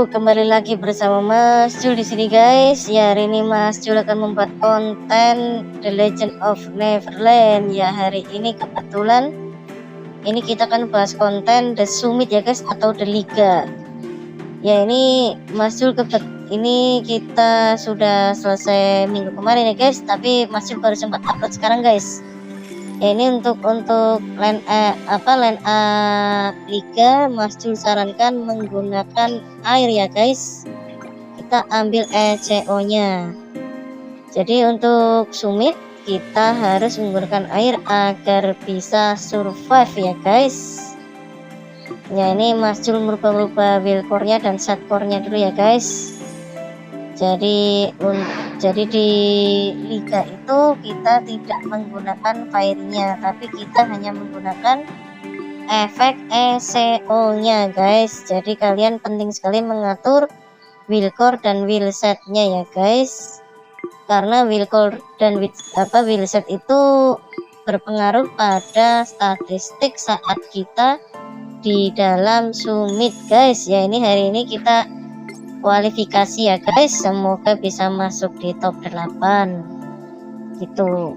kembali lagi bersama Mas Jul di sini guys. Ya, hari ini Mas Jul akan membuat konten The Legend of Neverland. Ya, hari ini kebetulan ini kita akan bahas konten The Summit ya guys, atau The Liga. Ya, ini Mas Jul ini kita sudah selesai minggu kemarin ya guys, tapi Mas Jul baru sempat upload sekarang guys. Ya, ini untuk line up Liga, Mas Jul sarankan menggunakan air ya guys. Kita ambil ECO nya. Jadi untuk summit kita harus menggunakan air agar bisa survive ya guys. Ya, ini Mas Jul merubah build core-nya dan set core-nya dulu ya guys. Jadi di liga itu kita tidak menggunakan fire-nya, tapi kita hanya menggunakan efek ECO nya guys. Jadi kalian penting sekali mengatur will core dan will set-nya ya guys, karena will core dan will set itu berpengaruh pada statistik saat kita di dalam summit guys. Ya, ini hari ini kita kualifikasi ya guys, semoga bisa masuk di top 8 gitu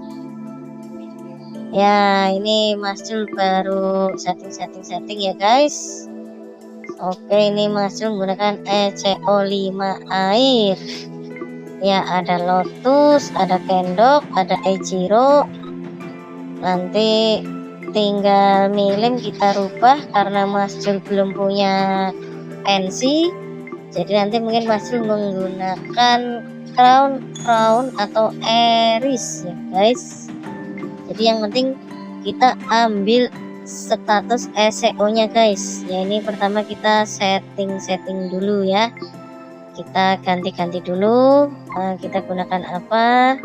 ya. Ini Mas Jul baru setting ya guys. Oke, ini Mas Jul menggunakan ECO 5 air ya, ada Lotus, ada Kendok, ada Ejiro. Nanti tinggal milim kita rubah karena Mas Jul belum punya pensi. Jadi nanti mungkin Mas Jul menggunakan crown atau eris ya guys. Jadi yang penting kita ambil status ECO nya guys. Ya, ini pertama kita setting dulu ya. Kita ganti dulu. Kita gunakan apa?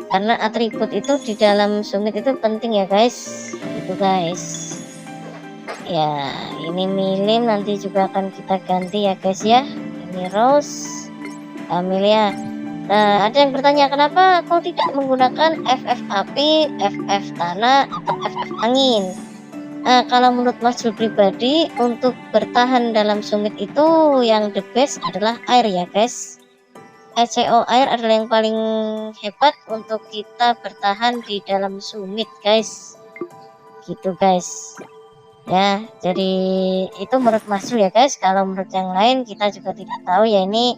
Karena atribut itu di dalam summit itu penting ya guys. Itu guys. Ya, ini milim nanti juga akan kita ganti ya guys ya. Ini Rose, Camellia. Nah, ada yang bertanya kenapa kau tidak menggunakan FF api, FF tanah, atau FF angin. Kalau menurut Mas Jul pribadi, untuk bertahan dalam summit itu yang the best adalah air ya guys. ECO air adalah yang paling hebat untuk kita bertahan di dalam summit guys. Gitu guys. Ya, jadi itu menurut Mas Jul ya guys. Kalau menurut yang lain kita juga tidak tahu ya. Ini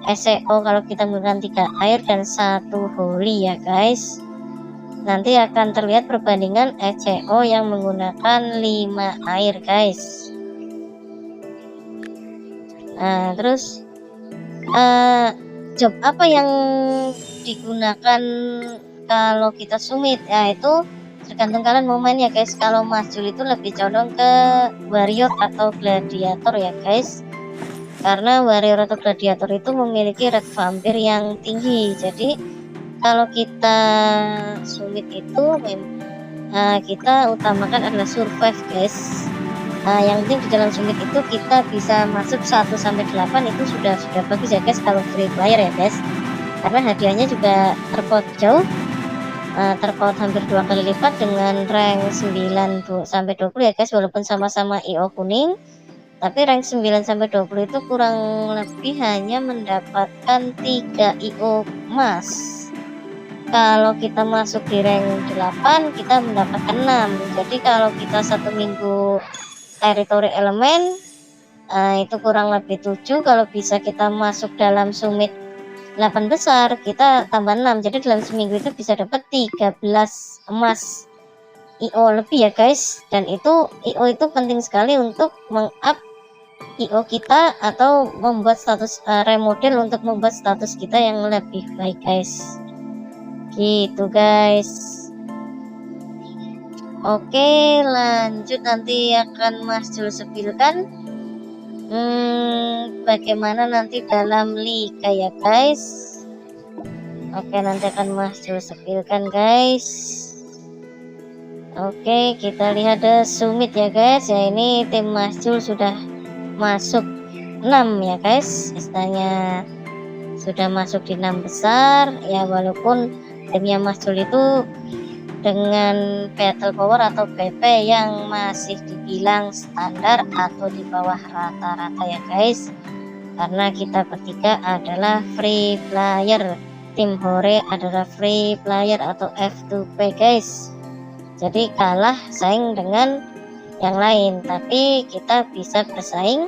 ECO kalau kita menggunakan 3 air dan 1 holy ya guys, nanti akan terlihat perbandingan ECO yang menggunakan 5 air guys. Nah, terus job apa yang digunakan kalau kita summit? Ya, itu tergantung kalian mau main ya guys. Kalau Mas Jul itu lebih condong ke warrior atau gladiator ya guys, karena warrior atau gladiator itu memiliki red vampire yang tinggi. Jadi kalau kita summit itu kita utamakan adalah survive guys. Yang penting di dalam summit itu kita bisa masuk 1-8 itu sudah bagus ya guys kalau free player ya guys, karena hadiahnya juga terpaut jauh, terpaut hampir 2 kali lipat dengan rank 9-20 ya guys. Walaupun sama-sama IO kuning, tapi rank 9-20 itu kurang lebih hanya mendapatkan 3 IO emas. Kalau kita masuk di rank 8 kita mendapatkan 6. Jadi kalau kita 1 minggu teritori elemen itu kurang lebih 7. Kalau bisa kita masuk dalam summit 8 besar kita tambah 6. Jadi dalam seminggu itu bisa dapat 13 emas IO lebih ya guys. Dan itu IO itu penting sekali untuk mengup IO kita atau membuat status remodel untuk membuat status kita yang lebih baik guys. Gitu guys. Oke, lanjut nanti akan Mas Jul sepilkan bagaimana nanti dalam liga ya guys. Oke, nanti akan Mas Jul sepilkan guys. Oke, kita lihat The Summit ya guys. Ya, ini tim Mas Jul sudah masuk 6 ya guys. Istilahnya sudah masuk di 6 besar ya, walaupun timnya Mas Jul itu dengan battle power atau PP yang masih dibilang standar atau di bawah rata-rata ya guys. karena kita bertiga adalah free player. Tim Hore adalah free player atau F2P guys, jadi kalah saing dengan yang lain, tapi kita bisa bersaing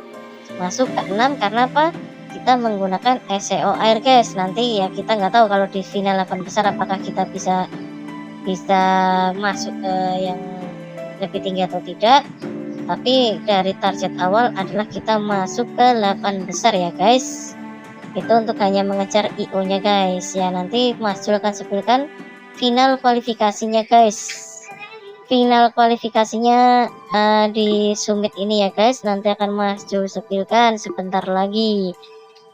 masuk ke 6 karena apa, kita menggunakan SEO air guys. Nanti ya kita nggak tahu kalau di final 8 besar apakah kita bisa masuk ke yang lebih tinggi atau tidak, tapi dari target awal adalah kita masuk ke 8 besar ya guys. Itu untuk hanya mengejar IO nya guys ya. Nanti Mas Jul akan sebutkan final kualifikasinya guys. Final kualifikasinya di summit ini ya guys, nanti akan Mas Jul sepilkan sebentar lagi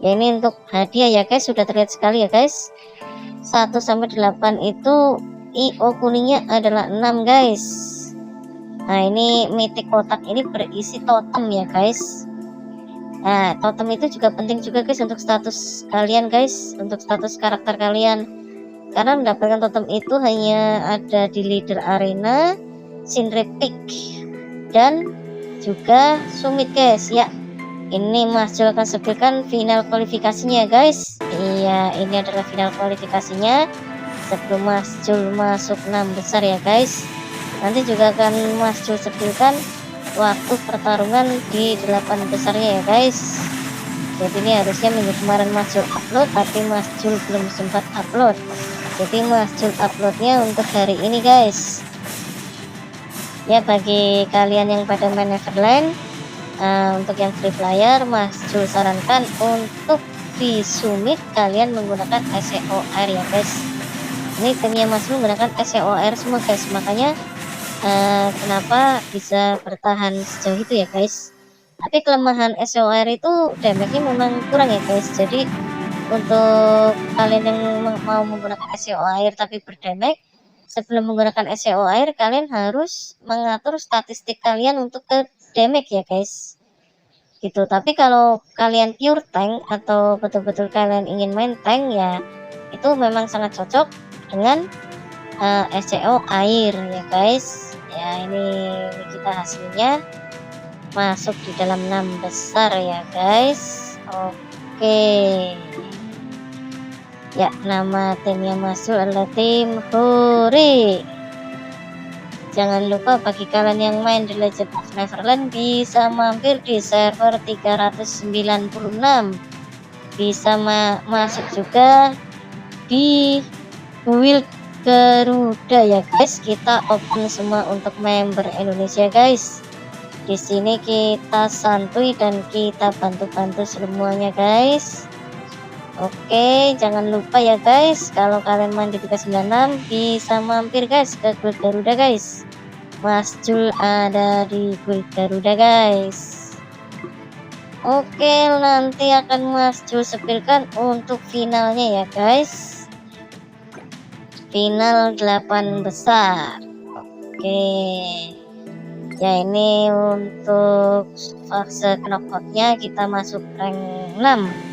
ya. Ini untuk hadiah ya guys, sudah terlihat sekali ya guys. 1-8 itu IO kuningnya adalah 6 guys. Nah ini mythic kotak ini berisi totem ya guys. Nah totem itu juga penting juga guys untuk status kalian guys, untuk status karakter kalian, karena mendapatkan totem itu hanya ada di leader arena, Shinra Peak, dan juga summit guys ya. Ini Mas Jul akan sebutkan final kualifikasinya guys. Iya, ini adalah final kualifikasinya sebelum Mas Jul masuk 6 besar ya guys. Nanti juga akan Mas Jul sebutkan waktu pertarungan di 8 besarnya ya guys. Jadi ini harusnya minggu kemarin Mas Jul upload, tapi Mas Jul belum sempat upload, jadi Mas Jul uploadnya untuk hari ini guys ya. Bagi kalian yang pada main Neverland, untuk yang free player, Mas Jul sarankan untuk di summit kalian menggunakan SEO air ya guys. Ini timnya Mas Jul menggunakan SEO air semua guys, makanya kenapa bisa bertahan sejauh itu ya guys. Tapi kelemahan SEO air itu damage-nya memang kurang ya guys. Jadi untuk kalian yang mau menggunakan SEO air tapi berdamage, sebelum menggunakan SEO air kalian harus mengatur statistik kalian untuk ke damage ya guys gitu. Tapi kalau kalian pure tank atau betul-betul kalian ingin main tank ya, itu memang sangat cocok dengan SEO air ya guys ya. Ini kita hasilnya masuk di dalam 6 besar ya guys. Oke ya, nama timnya masuk adalah tim Hore. Jangan lupa bagi kalian yang main di Legend of Neverland bisa mampir di server 396, bisa masuk juga di guild Garuda ya guys. Kita open semua untuk member Indonesia guys. Di sini kita santuy dan kita bantu-bantu semuanya guys. Oke, jangan lupa ya guys, kalau kalian main di 396 bisa mampir guys ke guild Garuda guys. Mas Jul ada di guild Garuda guys. Oke, nanti akan Mas Jul sepilkan untuk finalnya ya guys. Final 8 besar. Oke ya, ini untuk fase knockoutnya kita masuk rank 6.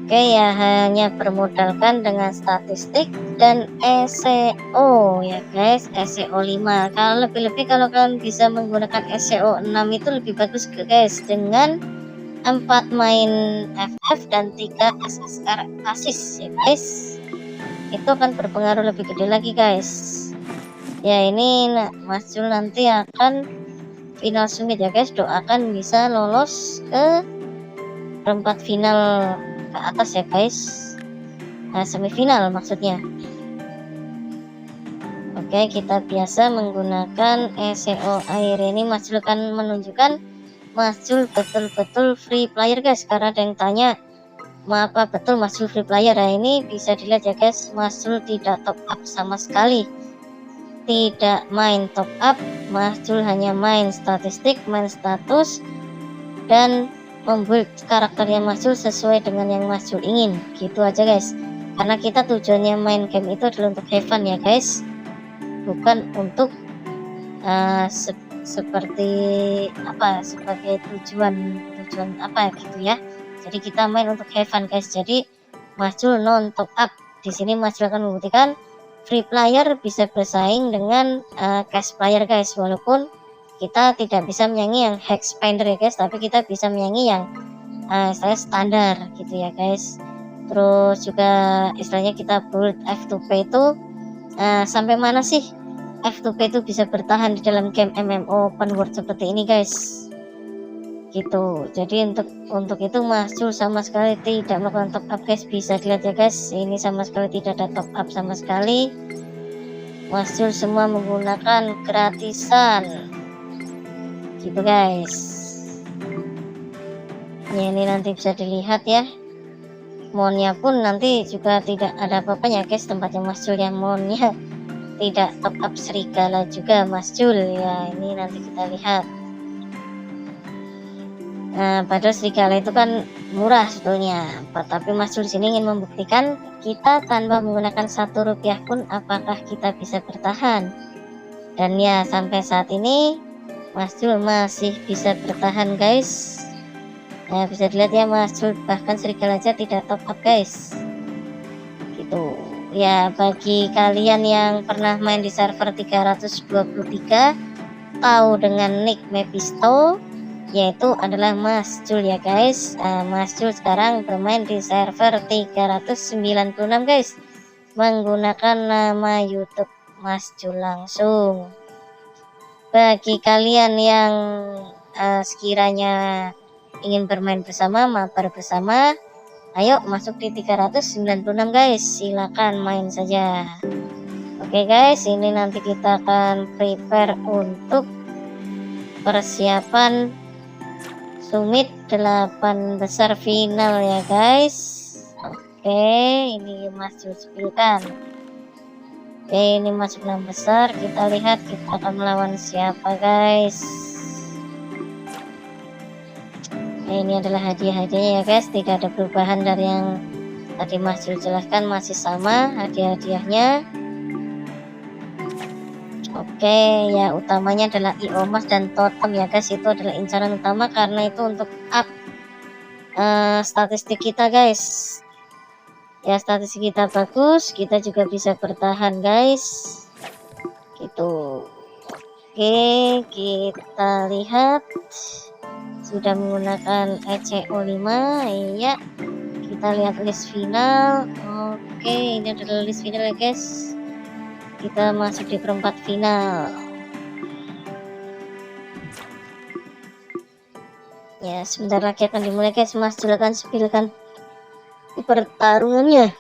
Oke ya, hanya bermodalkan dengan statistik dan SEO ya guys, SEO 5. Kalau lebih-lebih kalau kalian bisa menggunakan SEO 6 itu lebih bagus guys, dengan 4 main FF dan 3 SSR asis ya guys, itu akan berpengaruh lebih gede lagi guys ya. Ini Mas Jul nanti akan final summit ya guys, doakan bisa lolos ke perempat final ke atas ya guys, semifinal maksudnya. Oke, kita biasa menggunakan SEO air. Ini Mas Jul akan menunjukkan Mas Jul betul-betul free player guys, karena ada yang tanya apa betul Mas Jul free player. Nah ini bisa dilihat ya guys, Mas Jul tidak top up sama sekali, tidak main top up. Mas Jul hanya main statistik, main status, dan membuild karakternya Mas Jul sesuai dengan yang Mas Jul ingin, gitu aja guys. Karena kita tujuannya main game itu adalah untuk have fun ya guys, bukan untuk seperti apa, sebagai tujuan apa gitu ya. Jadi kita main untuk have fun guys. Jadi Mas Jul non top up. Di sini Mas Jul akan membuktikan free player bisa bersaing dengan cash player guys, walaupun kita tidak bisa menyanyi yang hex spider ya guys, tapi kita bisa menyanyi yang istilahnya standar gitu ya guys. Terus juga istilahnya kita build F2P itu sampai mana sih F2P itu bisa bertahan di dalam game MMO open world seperti ini guys, gitu. Jadi untuk itu Mas Jul sama sekali tidak melakukan top up guys, bisa dilihat ya guys, ini sama sekali tidak ada top up sama sekali. Mas Jul semua menggunakan gratisan gitu guys. Ya ini nanti bisa dilihat ya, monnya pun nanti juga tidak ada apa-apanya guys, tempatnya Mas Jul ya, monnya tidak top up serigala juga Mas Jul ya, ini nanti kita lihat. Nah, padahal serigala itu kan murah sebetulnya, tapi Mas Jul sini ingin membuktikan kita tanpa menggunakan Rp1 pun apakah kita bisa bertahan. Dan ya sampai saat ini Mas Jul masih bisa bertahan guys. Nah, bisa dilihat ya Mas Jul bahkan serigala aja tidak top up guys, gitu ya. Bagi kalian yang pernah main di server 323 tahu dengan nick Mephisto, yaitu adalah Mas Jul ya guys. Mas Jul sekarang bermain di server 396 guys, menggunakan nama YouTube Mas Jul langsung. Bagi kalian yang sekiranya ingin bermain bersama, mabar bersama, ayo masuk di 396 guys, silakan main saja. Oke guys, ini nanti kita akan prepare untuk persiapan summit 8 besar final ya guys. Oke, ini Mas Jul sepilkan. Oke, ini masuk 6 besar, kita lihat kita akan melawan siapa guys. Ini adalah hadiah-hadiahnya ya guys, tidak ada perubahan dari yang tadi Mas Jul jelaskan, masih sama hadiah-hadiahnya. Oke ya, utamanya adalah Iomas dan totem ya guys, itu adalah incaran utama karena itu untuk up statistik kita guys. Ya statistik kita bagus, kita juga bisa bertahan guys, gitu. Oke, kita lihat sudah menggunakan ECO5 ya. Kita lihat list final. Oke, ini adalah list final ya guys, kita masuk di perempat final ya. Sebentar lagi akan dimulai guys, Mas Jul akan sepilkan pertarungannya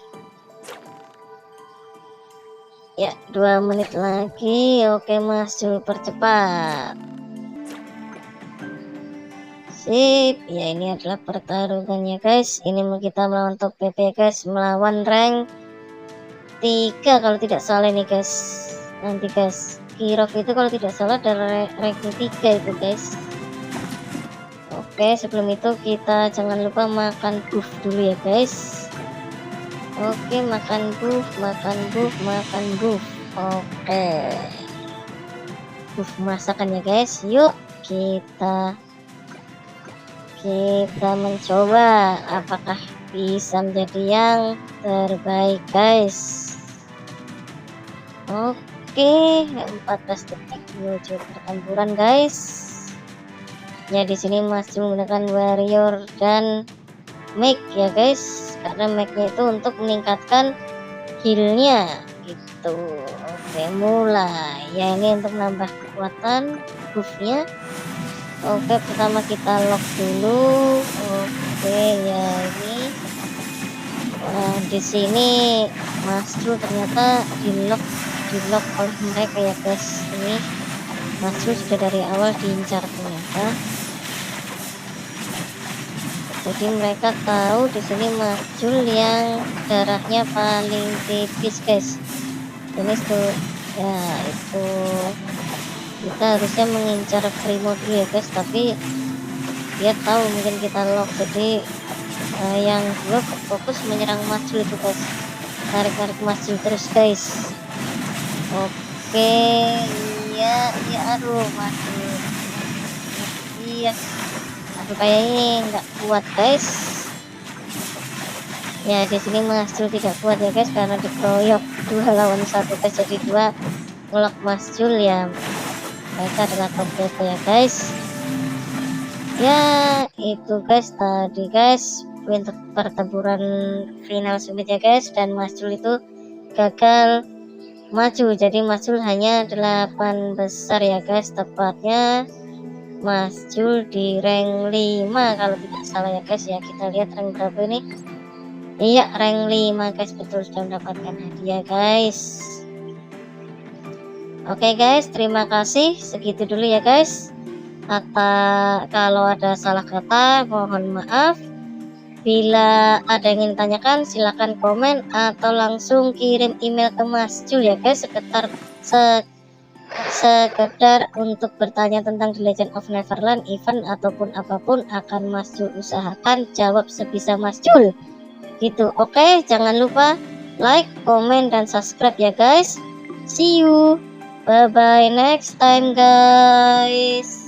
ya, 2 menit lagi. Oke Mas Jul percepat, sip ya. Ini adalah pertarungannya guys, ini kita melawan top PP guys, melawan rank 3 kalau tidak salah ini guys. Nanti guys, Kirov itu kalau tidak salah dari rank 3 itu guys. Oke, sebelum itu kita jangan lupa makan buff dulu ya guys. Oke, makan buff, makan buff, makan buff. Oke, buff masakan ya guys. Yuk kita mencoba apakah bisa menjadi yang terbaik guys. Oke, 14 detik menuju pertempuran guys. Ya di sini Mas Jul menggunakan warrior dan make ya guys, karena make-nya itu untuk meningkatkan healnya gitu. Oke, mulai ya, ini untuk nambah kekuatan buffnya. Oke, pertama kita lock dulu. Oke ya, ini di sini Mas Jul ternyata di lock oleh mereka ya guys. Ini Mas Jul sudah dari awal diincar ternyata, jadi mereka tahu di sini Mas Jul yang darahnya paling tipis guys. Ini tuh ya, itu kita harusnya mengincar Primo dulu ya guys, tapi dia tahu mungkin kita lock, jadi yang dua fokus menyerang Mas Jul itu guys, tarik Mas Jul terus guys. Oke, iya, aduh Mas Jul, iya, aduh kayak ini nggak kuat guys. Ya di sini Mas Jul tidak kuat ya guys, karena dikeroyok 2 lawan 1 guys, jadi 2 ngelok Mas Jul ya. mereka adalah top level ya guys. Ya itu guys tadi guys untuk pertempuran final summit ya guys, dan Mas Jul itu gagal maju, jadi Mas Jul hanya 8 besar ya guys, tepatnya Mas Jul di rank 5 kalau tidak salah ya guys. Ya kita lihat rank berapa ini. Iya rank 5 guys, betul, sudah mendapatkan hadiah guys. Oke guys, terima kasih, segitu dulu ya guys. Kalau ada salah kata mohon maaf. Bila ada yang ingin tanyakan silahkan komen atau langsung kirim email ke Mas Jul ya guys, sekedar untuk bertanya tentang The Legend of Neverland event ataupun apapun akan Mas Jul usahakan jawab sebisa Mas Jul gitu. Oke, jangan lupa like, komen, dan subscribe ya guys. See you, bye bye next time guys.